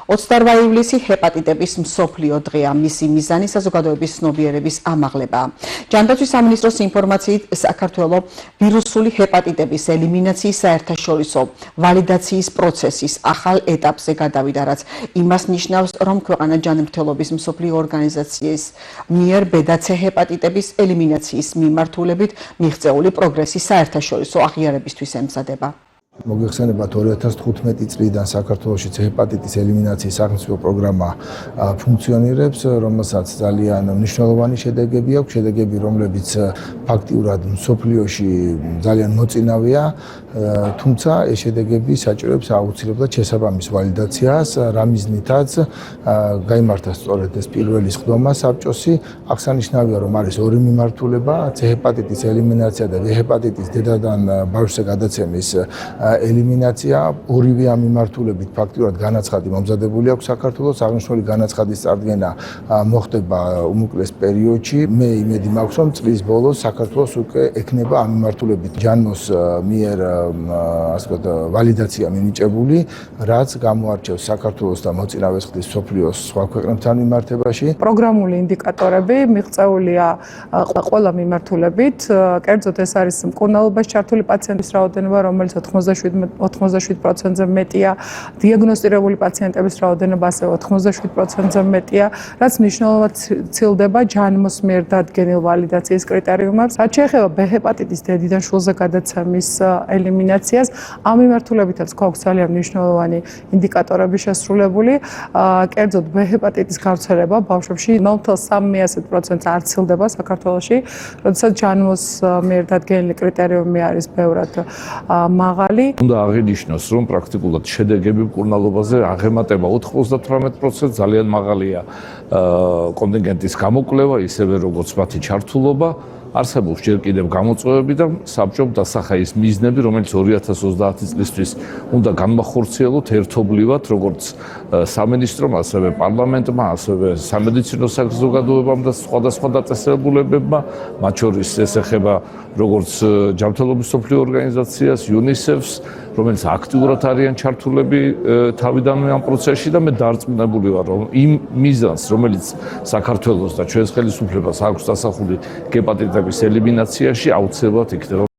28 ივლისი ჰეპატიტების მსოფლიო დღეა. მისი მიზანი საზოგადოების ცნობიერების ამაღლებაა. ჯანდაცვის სამინისტროს ინფორმაციით, საქართველოს ვირუსული ჰეპატიტების ელიმინაციის საერთაშორისო ვალიდაციის პროცესის ახალ ეტაპზე გადავიდა, რაც იმას ნიშნავს, რომ ქვეყანა ჯანმრთელობის მსოფლიო ორგანიზაციის მიერ ბედაცე ჰეპატიტების ელიმინაციის მიმართულებით მიღწეული პროგრესის საერთაშორისო აღიარებისთვის ემზადება. მოგეხსენებათ 2015 წლიდან საქართველოში ჰეპატიტის ელიმინაციის სახელმწიფო პროგრამა ფუნქციონირებს, რომელსაც ძალიან მნიშვნელოვანი შედეგები აქვს, შედეგები, რომლებიც ფაქტიურად მსოფლიოში ძალიან მოწინავეა, თუმცა ეს შედეგები საჭიროებს აუცილებლად შესაბამის ვალიდაციას, რამიზნითაც გაიმართა სწორედ ეს პირველი სხდომა საბჭოსი. აღსანიშნავია, რომ არის ორი მიმართულება, ჰეპატიტის ელიმინაცია და ჰეპატიტის დედადან ბავშვზე გადაცემის ელიმინაცია. ორივე ამ მიმართულებით ფაქტიურად განაცხადი მომზადებული აქვს საქართველოს. აღნიშნული განაცხადის წარდგენა მოხდება უმოკლეს პერიოდში. მე იმედი მაქვს, რომ წლის ბოლოს საქართველოს უკვე ექნება ამ მიმართულებით ჯანმოს მიერ ვალიდაცია მინიჭებული, რაც გამოარჩევს საქართველოს და მოწინავეს ხდის მსოფლიოს სხვა ქვეყნებთან მიმართებაში. პროგრამული ინდიკატორები მიღწეულია ყველა მიმართულებით. კერძოდ ეს არის მკურნალობაში ჩართული პაციენტების რაოდენობა, რომელიც 87%-ზე მეტია, დიაგნოსტირებული პაციენტების რაოდენობა ასევე 87%-ზე მეტია, რაც მნიშვნელოვნად ცილდება ჯანმოს მიერ დადგენილ ვალიდაციის კრიტერიუმებს. რაც შეეხება B ჰეპატიტის დედიდან შულზე გადაცემის ელიმინაციას, ამ მიმართულებითაც გვაქვს ძალიან მნიშვნელოვანი ინდიკატორები შესრულებული. კერძოდ B ჰეპატიტის გავრცელება ბავშვებში 0.3% არ ცილდება საქართველოში, როდესაც ჯანმოს მიერ დადგენილი კრიტერიუმი არის ბევრად მაღალი. უნდა აღინიშნოს, რომ პრაქტიკულად შედეგები მკურნალობაზე აღემატება 98%, ძალიან მაღალია კონტინგენტის გამოკვლევა, ისევე როგორც მათი ჩართულობა. არსებობს ჯერ კიდევ გამოწვევები და საბჭომ დასახა ის მიზნები, რომელიც 2030 წლისთვის უნდა განმახორციელოთ ერთობლივად, როგორც სამინისტრომ, ასევე პარლამენტმა, ასევე სამედიცინო საზოგადოებამ და სხვადასხვა დაწესებულებებმა, მათ შორის ეს ეხება როგორც ჯანმრთელობის მსოფლიო ორგანიზაციას, UNICEF-ს, რომელიც აქტიურად არიან ჩართულები თავიდანვე ამ პროცესში და მე დარწმუნებული ვარ, რომ იმ მიზანს, რომელიც საქართველოს და ჩვენს ხელისუფლებას აქვს დასახული ჰეპატიტების ელიმინაციაში, აუცილებლად იქნება